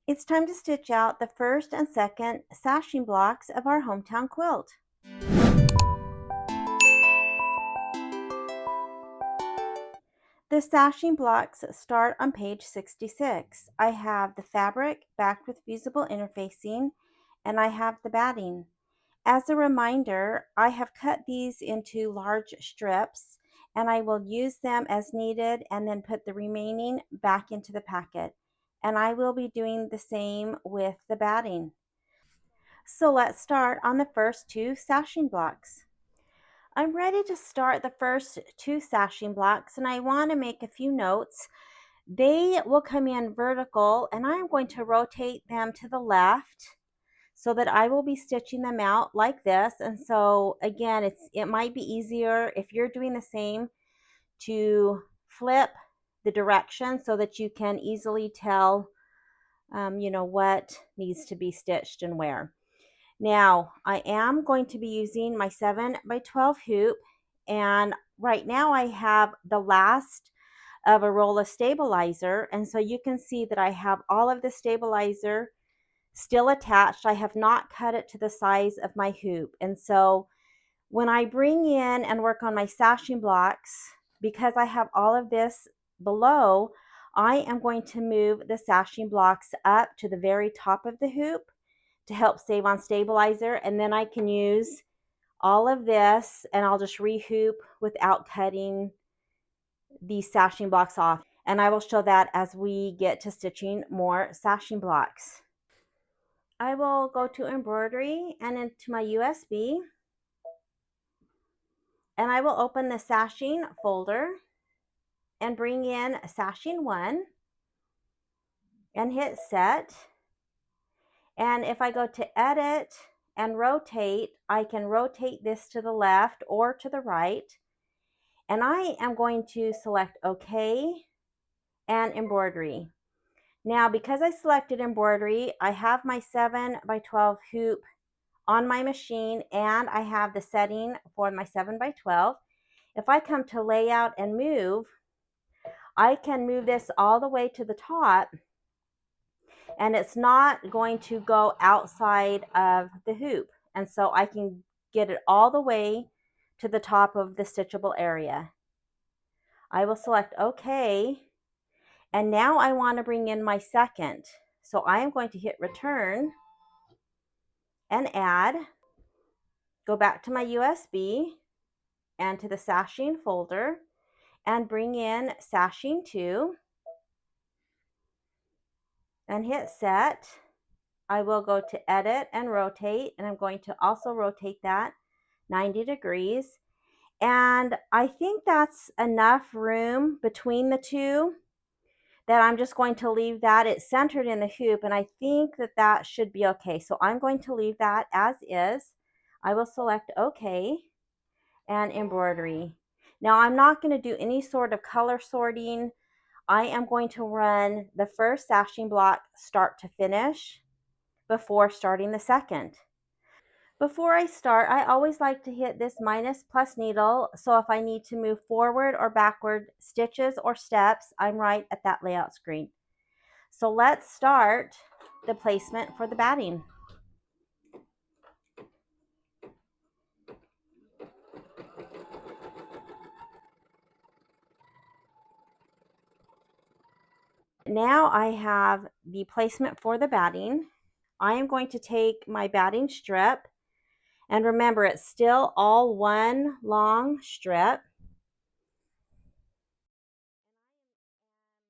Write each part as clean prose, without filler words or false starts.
It's time to stitch out the first and second sashing blocks of our hometown quilt. The sashing blocks start on page 66. I have the fabric backed with fusible interfacing, and I have the batting. As a reminder, I have cut these into large strips, and I will use them as needed and then put the remaining back into the packet. And I will be doing the same with the batting. So let's start on the first two sashing blocks. I'm ready to start the first two sashing blocks, and I want to make a few notes. They will come in vertical, and I'm going to rotate them to the left so that I will be stitching them out like this. And so again, it might be easier if you're doing the same to flip the direction so that you can easily tell what needs to be stitched and where. Now I am going to be using my 7 by 12 hoop, and right now I have the last of a roll of stabilizer, and so you can see that I have all of the stabilizer still attached. I have not cut it to the size of my hoop. And so when I bring in and work on my sashing blocks, because I have all of this below, I am going to move the sashing blocks up to the very top of the hoop to help save on stabilizer. And then I can use all of this and I'll just rehoop without cutting these sashing blocks off. And I will show that as we get to stitching more sashing blocks. I will go to embroidery and into my USB, and I will open the sashing folder and bring in sashing 1 and hit set. And if I go to edit and rotate, I can rotate this to the left or to the right. And I am going to select OK and embroidery. Now, because I selected embroidery, I have my 7 by 12 hoop on my machine, and I have the setting for my 7 by 12. If I come to layout and move, I can move this all the way to the top, and it's not going to go outside of the hoop. And so I can get it all the way to the top of the stitchable area. I will select OK, and now I want to bring in my second. So I am going to hit return and add, go back to my USB and to the sashing folder and bring in sashing 2 and hit set. I will go to edit and rotate, and I'm going to also rotate that 90 degrees. And I think that's enough room between the two that I'm just going to leave that. It's centered in the hoop, and I think that that should be okay. So I'm going to leave that as is. I will select OK and embroidery. Now I'm not going to do any sort of color sorting. I am going to run the first sashing block start to finish before starting the second. Before I start, I always like to hit this minus plus needle, so if I need to move forward or backward stitches or steps, I'm right at that layout screen. So let's start the placement for the batting. Now I have the placement for the batting. I am going to take my batting strip, and remember, it's still all one long strip.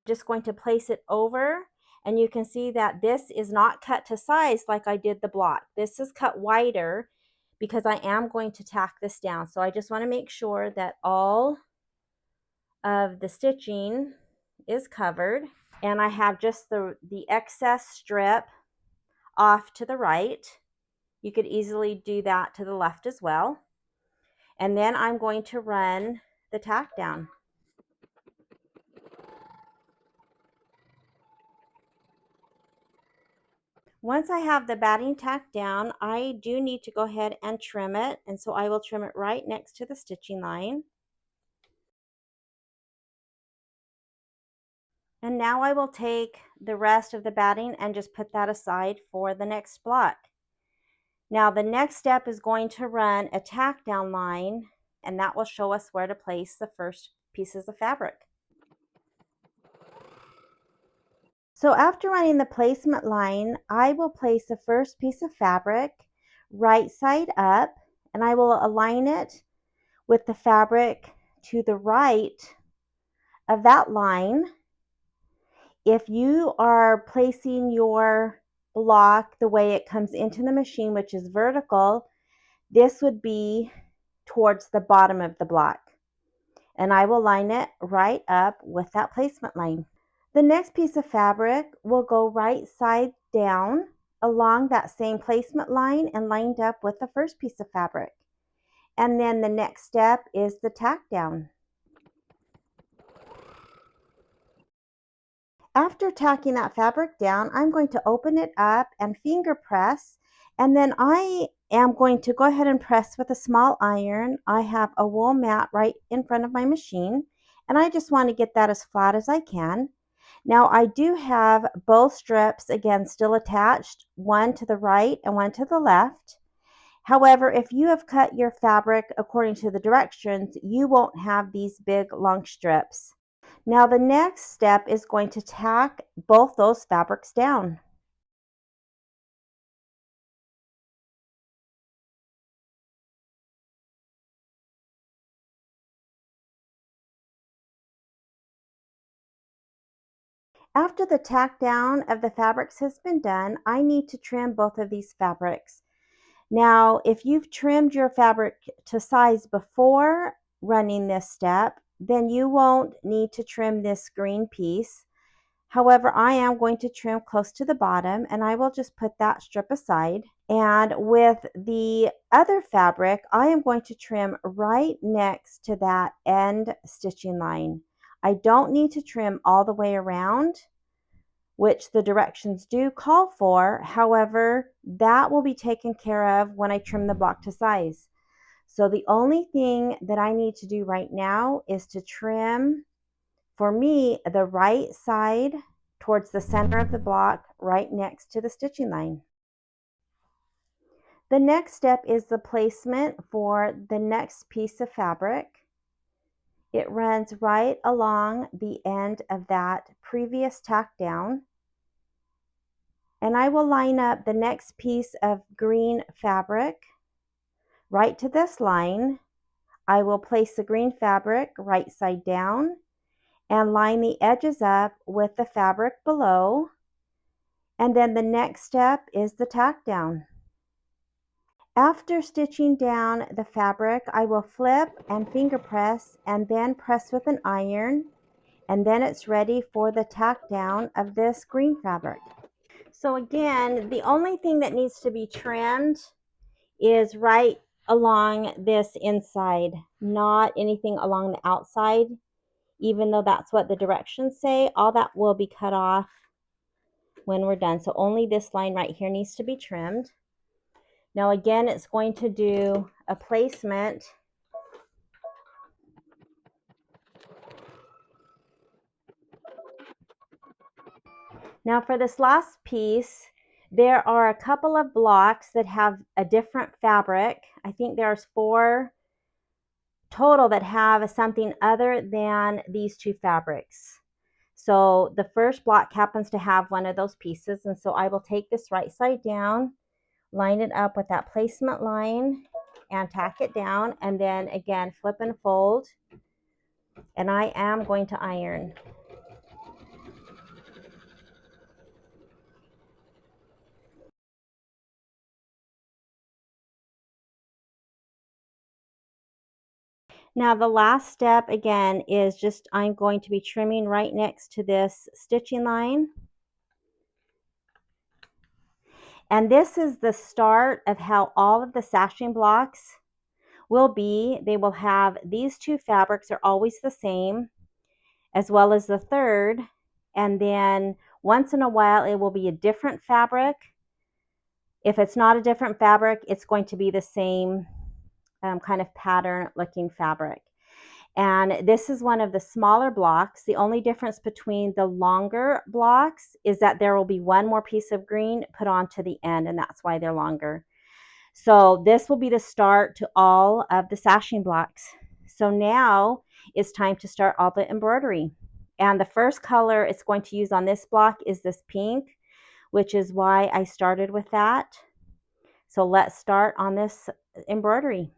Just going to place it over, and you can see that this is not cut to size like I did the block. This is cut wider because I am going to tack this down. So I just want to make sure that all of the stitching is covered, and I have just the excess strip off to the right. You could easily do that to the left as well. And then I'm going to run the tack down. Once I have the batting tacked down, I do need to go ahead and trim it, and so I will trim it right next to the stitching line. And now I will take the rest of the batting and just put that aside for the next block. Now the next step is going to run a tack down line, and that will show us where to place the first pieces of fabric. So after running the placement line, I will place the first piece of fabric right side up, and I will align it with the fabric to the right of that line. If you are placing your block the way it comes into the machine, which is vertical, this would be towards the bottom of the block. And I will line it right up with that placement line. The next piece of fabric will go right side down along that same placement line and lined up with the first piece of fabric. And then the next step is the tack down. After tacking that fabric down, I'm going to open it up and finger press, and then I am going to go ahead and press with a small iron. I have a wool mat right in front of my machine, and I just want to get that as flat as I can. Now I do have both strips, again, still attached, one to the right and one to the left. However, if you have cut your fabric according to the directions, you won't have these big long strips. Now the next step is going to tack both those fabrics down. After the tack down of the fabrics has been done, I need to trim both of these fabrics. Now, if you've trimmed your fabric to size before running this step, then you won't need to trim this green piece. However, I am going to trim close to the bottom, and I will just put that strip aside. And with the other fabric, I am going to trim right next to that end stitching line. I don't need to trim all the way around, which the directions do call for. However, that will be taken care of when I trim the block to size. So the only thing that I need to do right now is to trim, for me, the right side towards the center of the block right next to the stitching line. The next step is the placement for the next piece of fabric. It runs right along the end of that previous tack down. And I will line up the next piece of green fabric right to this line. I will place the green fabric right side down and line the edges up with the fabric below. And then the next step is the tack down. After stitching down the fabric, I will flip and finger press and then press with an iron, and then it's ready for the tack down of this green fabric. So again, the only thing that needs to be trimmed is right along this inside, not anything along the outside, even though that's what the directions say. All that will be cut off when we're done. So only this line right here needs to be trimmed. Now again, it's going to do a placement. Now for this last piece, there are a couple of blocks that have a different fabric. I think there's 4 total that have something other than these 2 fabrics. So the first block happens to have one of those pieces, and so I will take this right side down, line it up with that placement line, and tack it down, and then again flip and fold, and I am going to iron. Now the last step again is just I'm going to be trimming right next to this stitching line. And this is the start of how all of the sashing blocks will be. They will have these 2 fabrics are always the same, as well as the third. And then once in a while it will be a different fabric. If it's not a different fabric, it's going to be the same kind of pattern looking fabric. And this is one of the smaller blocks. The only difference between the longer blocks is that there will be one more piece of green put onto the end, and that's why they're longer. So this will be the start to all of the sashing blocks. So now it's time to start all the embroidery. And the first color it's going to use on this block is this pink, which is why I started with that. So let's start on this embroidery.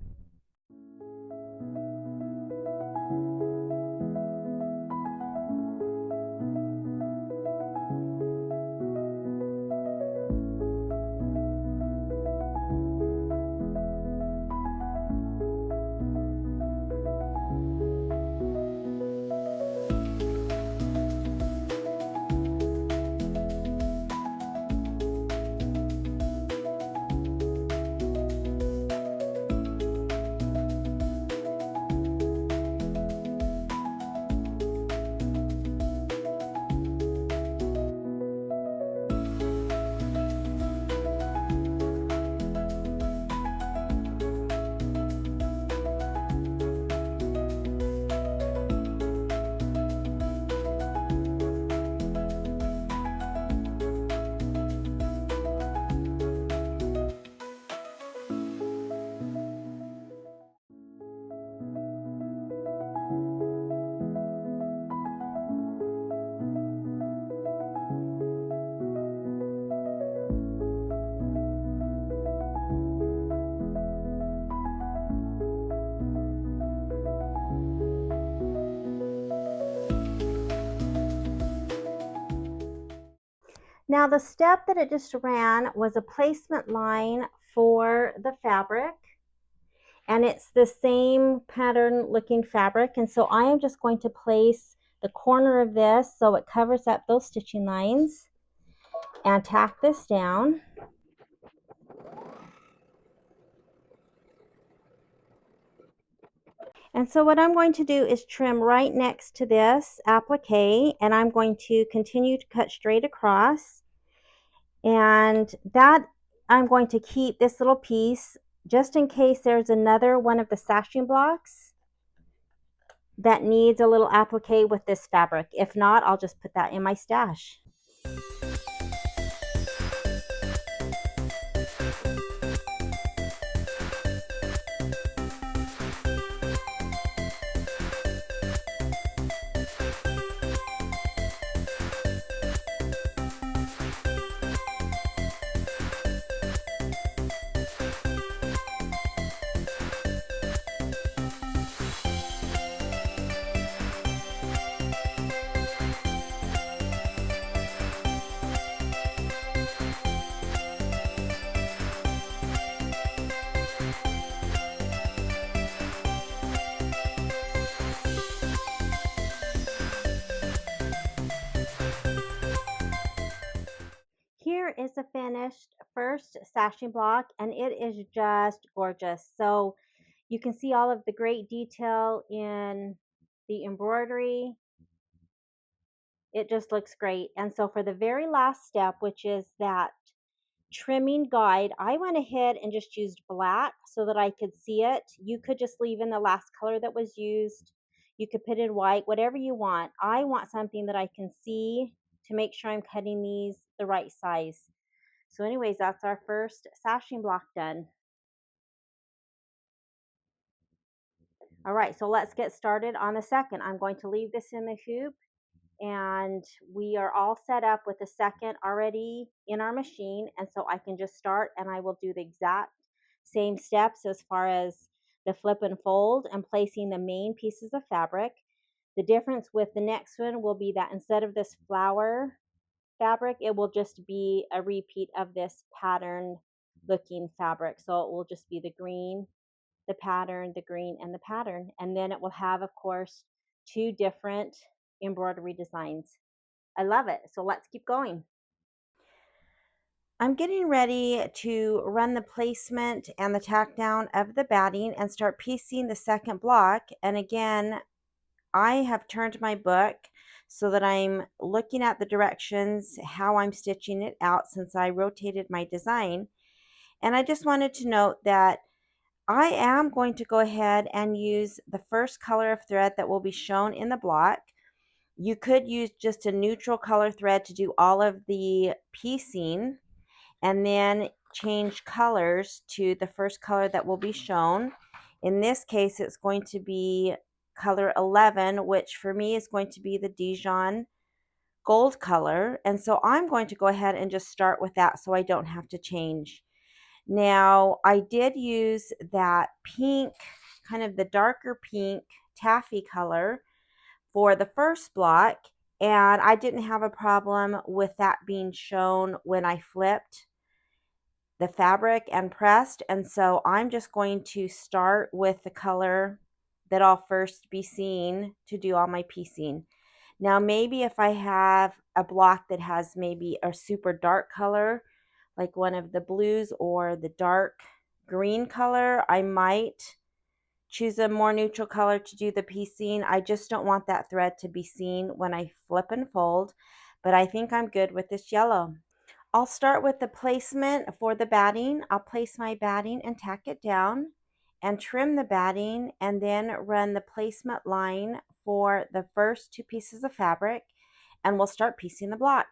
Now the step that it just ran was a placement line for the fabric, and it's the same pattern looking fabric, and so I am just going to place the corner of this so it covers up those stitching lines and tack this down. And so what I'm going to do is trim right next to this applique, and I'm going to continue to cut straight across. And that I'm going to keep this little piece just in case there's another one of the sashing blocks that needs a little applique with this fabric. If not, I'll just put that in my stash. Here is the finished first sashing block, and it is just gorgeous. So you can see all of the great detail in the embroidery. It just looks great. And so for the very last step, which is that trimming guide, I went ahead and just used black so that I could see it. You could just leave in the last color that was used. You could put in white, whatever you want. I want something that I can see to make sure I'm cutting these the right size. So anyways, that's our first sashing block done. All right, so let's get started on the second. I'm going to leave this in the hoop, and we are all set up with the second already in our machine, and so I can just start, and I will do the exact same steps as far as the flip and fold and placing the main pieces of fabric. The difference with the next one will be that instead of this flower fabric, it will just be a repeat of this pattern looking fabric. So it will just be the green, the pattern, the green, and the pattern. And then it will have, of course, two different embroidery designs. I love it. So let's keep going. I'm getting ready to run the placement and the tack down of the batting and start piecing the second block. And again, I have turned my book so that I'm looking at the directions, how I'm stitching it out since I rotated my design. And I just wanted to note that I am going to go ahead and use the first color of thread that will be shown in the block. You could use just a neutral color thread to do all of the piecing and then change colors to the first color that will be shown. In this case, it's going to be color 11, which for me is going to be the Dijon gold color. And so I'm going to go ahead and just start with that so I don't have to change. Now, I did use that pink, kind of the darker pink taffy color for the first block, and I didn't have a problem with that being shown when I flipped the fabric and pressed. And so I'm just going to start with the color that I'll first be seeing to do all my piecing. Now, maybe if I have a block that has maybe a super dark color, like one of the blues or the dark green color, I might choose a more neutral color to do the piecing. I just don't want that thread to be seen when I flip and fold, but I think I'm good with this yellow. I'll start with the placement for the batting. I'll place my batting and tack it down and trim the batting and then run the placement line for the first two pieces of fabric, and we'll start piecing the block.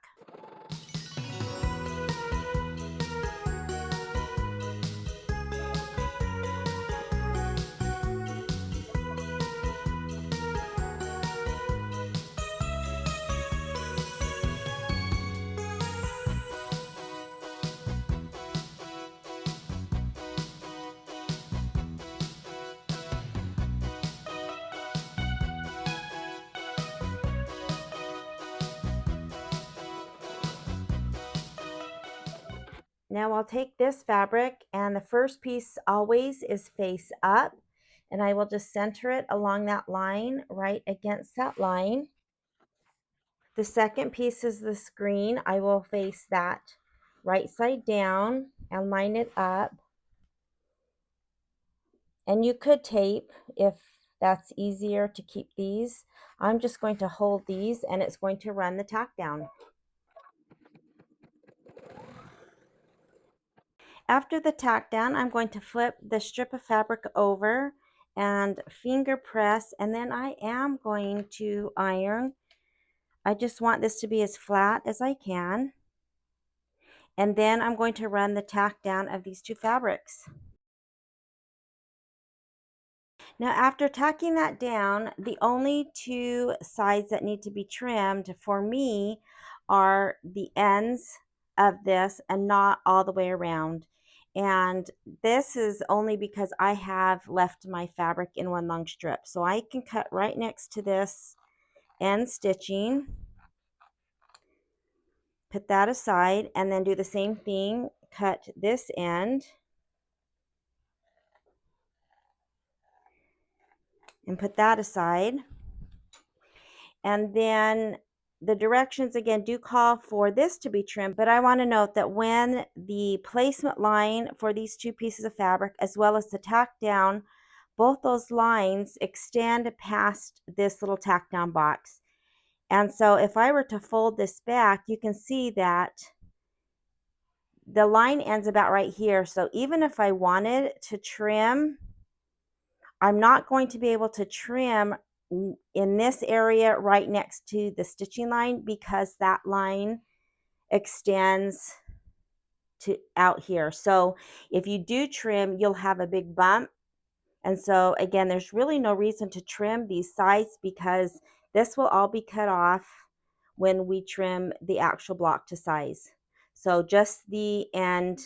Now I'll take this fabric, and the first piece always is face up, and I will just center it along that line, right against that line. The second piece is the screen. I will face that right side down and line it up. And you could tape if that's easier to keep these. I'm just going to hold these, and it's going to run the tack down. After the tack down, I'm going to flip the strip of fabric over and finger press, and then I am going to iron. I just want this to be as flat as I can. And then I'm going to run the tack down of these two fabrics. Now, after tacking that down, the only two sides that need to be trimmed for me are the ends of this and not all the way around. And this is only because I have left my fabric in one long strip. So I can cut right next to this end stitching, put that aside, and then do the same thing, cut this end and put that aside. And then the directions again do call for this to be trimmed, but I want to note that when the placement line for these two pieces of fabric as well as the tack down, both those lines extend past this little tack down box. And so if I were to fold this back, you can see that the line ends about right here. So even if I wanted to trim, I'm not going to be able to trim in this area right next to the stitching line because that line extends to out here. So if you do trim, you'll have a big bump. And so again, there's really no reason to trim these sides because this will all be cut off when we trim the actual block to size. So just the end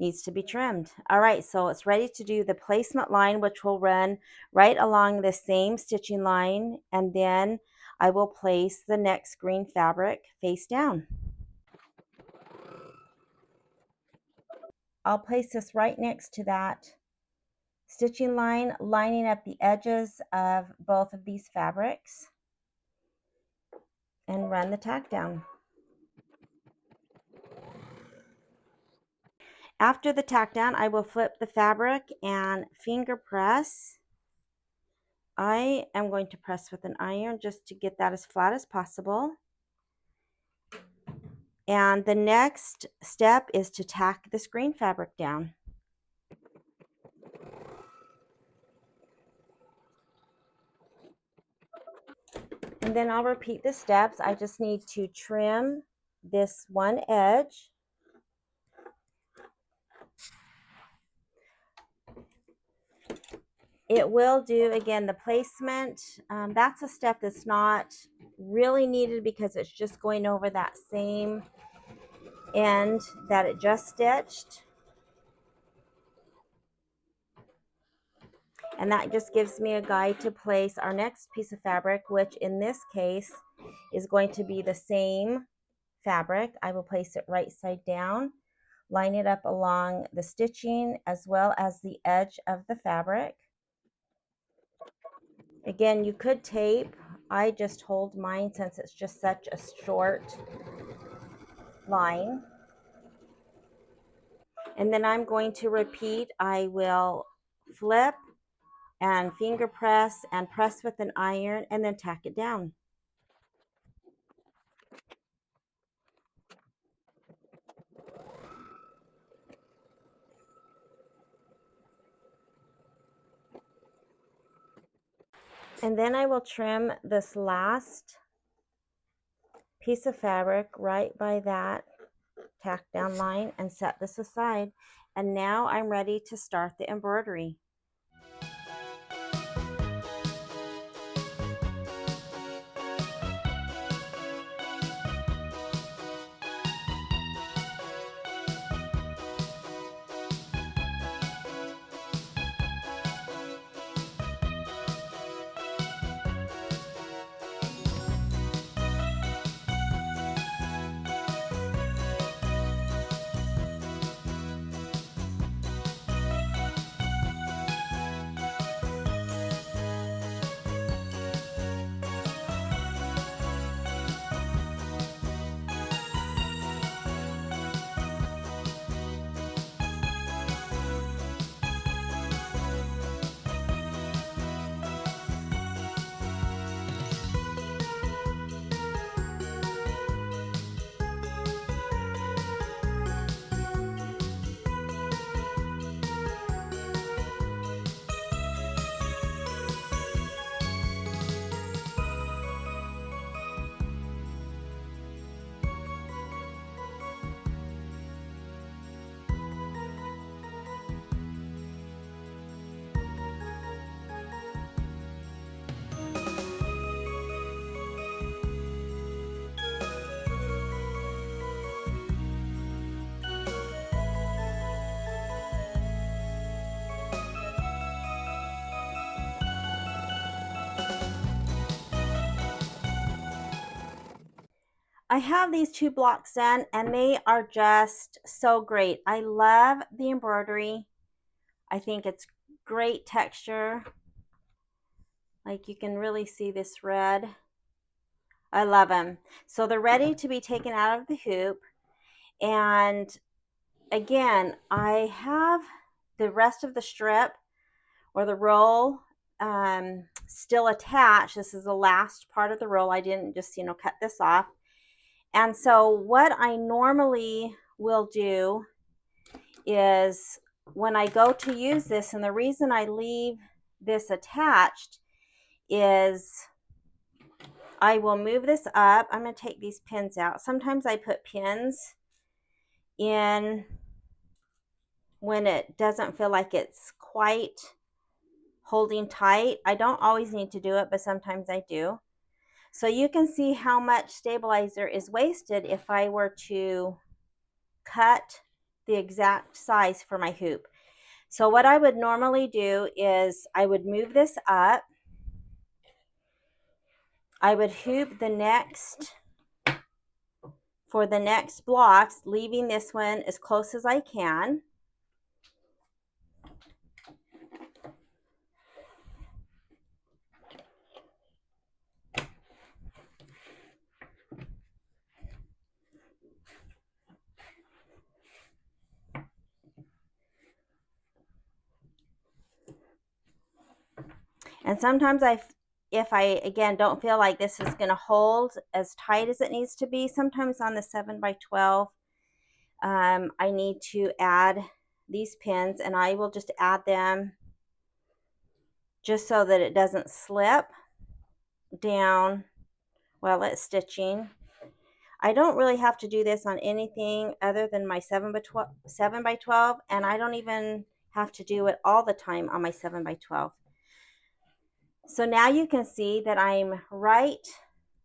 needs to be trimmed. All right, so it's ready to do the placement line, which will run right along the same stitching line, and then I will place the next green fabric face down. I'll place this right next to that stitching line, lining up the edges of both of these fabrics, and run the tack down. After the tack down, I will flip the fabric and finger press. I am going to press with an iron just to get that as flat as possible. And the next step is to tack the screen fabric down. And then I'll repeat the steps. I just need to trim this one edge. It will do, again, the placement. That's a step that's not really needed because it's just going over that same end that it just stitched. And that just gives me a guide to place our next piece of fabric, which in this case is going to be the same fabric. I will place it right side down, line it up along the stitching as well as the edge of the fabric. Again, you could tape. I just hold mine since it's just such a short line. And then I'm going to repeat. I will flip and finger press and press with an iron and then tack it down. And then I will trim this last piece of fabric right by that tack down line and set this aside. And now I'm ready to start the embroidery. I have these 2 blocks done and they are just so great. I love the embroidery. I think it's great texture. Like you can really see this red. I love them. So they're ready to be taken out of the hoop. And again, I have the rest of the strip or the roll still attached. This is the last part of the roll. I didn't just, cut this off. And so what I normally will do is when I go to use this, and the reason I leave this attached is I will move this up. I'm going to take these pins out. Sometimes I put pins in when it doesn't feel like it's quite holding tight. I don't always need to do it, but sometimes I do. So you can see how much stabilizer is wasted if I were to cut the exact size for my hoop. So what I would normally do is I would move this up. I would hoop the next for the next blocks, leaving this one as close as I can. And sometimes if I, again, don't feel like this is going to hold as tight as it needs to be, sometimes on the 7x12, I need to add these pins, and I will just add them just so that it doesn't slip down while it's stitching. I don't really have to do this on anything other than my 7 by 12, and I don't even have to do it all the time on my 7 by 12. So now you can see that I'm right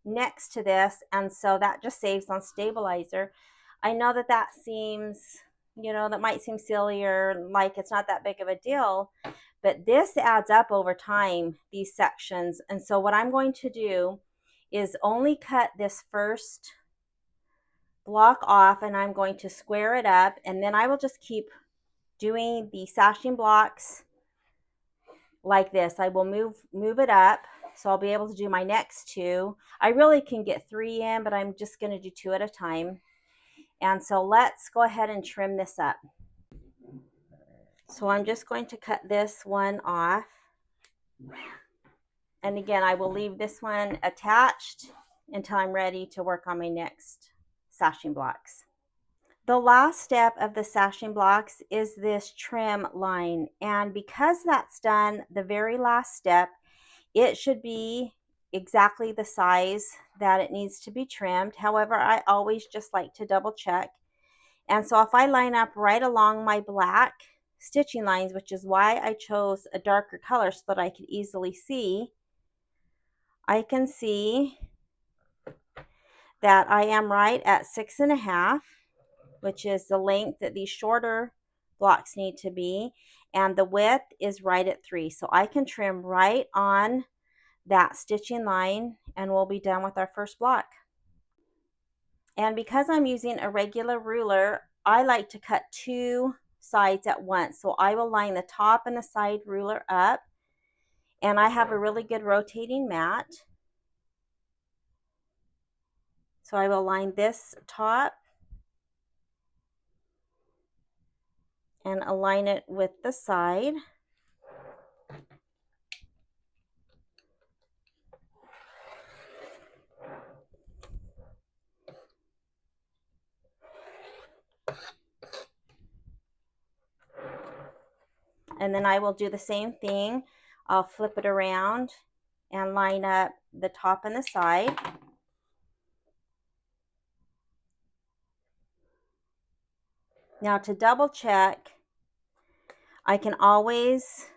next to this, and so that just saves on stabilizer. I know that that seems, that might seem silly or like it's not that big of a deal, but this adds up over time, these sections. And so what I'm going to do is only cut this first block off, and I'm going to square it up, and then I will just keep doing the sashing blocks like this. I will move it up, so I'll be able to do my next two. I really can get 3 in, but I'm just going to do 2 at a time. And so let's go ahead and trim this up. So I'm just going to cut this one off. And again, I will leave this one attached until I'm ready to work on my next sashing blocks. The last step of the sashing blocks is this trim line. And because that's done, the very last step, it should be exactly the size that it needs to be trimmed. However, I always just like to double check. And so if I line up right along my black stitching lines, which is why I chose a darker color so that I could easily see, I can see that I am right at 6.5, which is the length that these shorter blocks need to be, and the width is right at 3. So I can trim right on that stitching line and we'll be done with our first block. And because I'm using a regular ruler, I like to cut 2 sides at once. So I will line the top and the side ruler up, and I have a really good rotating mat. So I will line this top and align it with the side. And then I will do the same thing. I'll flip it around and line up the top and the side. Now to double check, I can always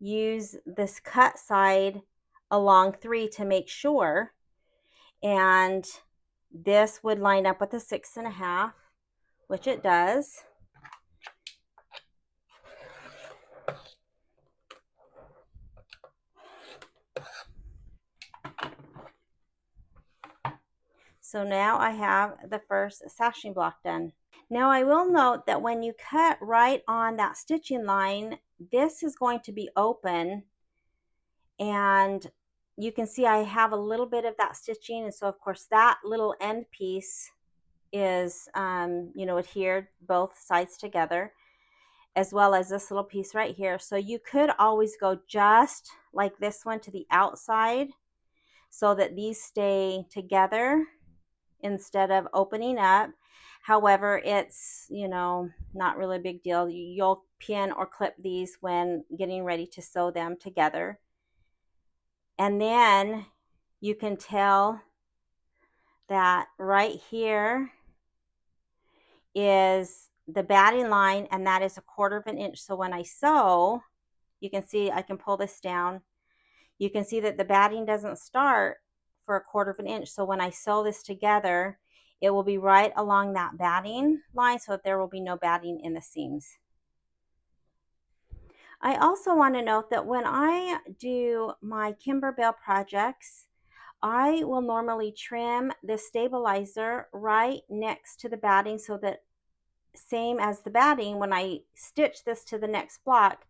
use this cut side along 3 to make sure, and this would line up with the 6.5, which it does. So now I have the first sashing block done. Now I will note that when you cut right on that stitching line, this is going to be open, and you can see I have a little bit of that stitching, and so of course that little end piece is adhered both sides together, as well as this little piece right here. So you could always go just like this one to the outside so that these stay together instead of opening up. However, it's, not really a big deal. You'll pin or clip these when getting ready to sew them together. And then you can tell that right here is the batting line, and that is 1/4 inch. So when I sew, you can see I can pull this down. You can see that the batting doesn't start for 1/4 inch. So when I sew this together, it will be right along that batting line so that there will be no batting in the seams. I also want to note that when I do my Kimber Bell projects, I will normally trim the stabilizer right next to the batting so that, same as the batting, when I stitch this to the next block,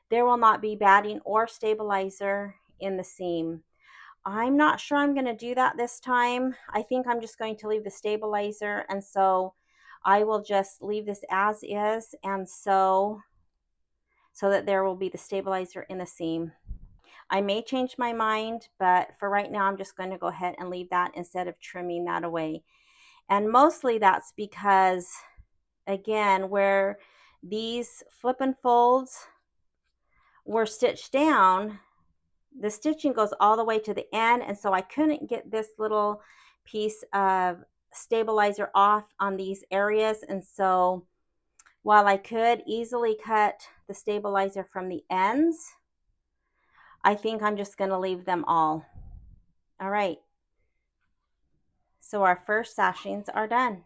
there will not be batting or stabilizer in the seam. I'm not sure I'm going to do that this time. I think I'm just going to leave the stabilizer, and so I will just leave this as is and sew so that there will be the stabilizer in the seam. I may change my mind, but for right now I'm just going to go ahead and leave that instead of trimming that away. And mostly that's because, again, where these flip and folds were stitched down, the stitching goes all the way to the end, and so I couldn't get this little piece of stabilizer off on these areas. And so while I could easily cut the stabilizer from the ends, I think I'm just going to leave them all. All right, so our first sashings are done.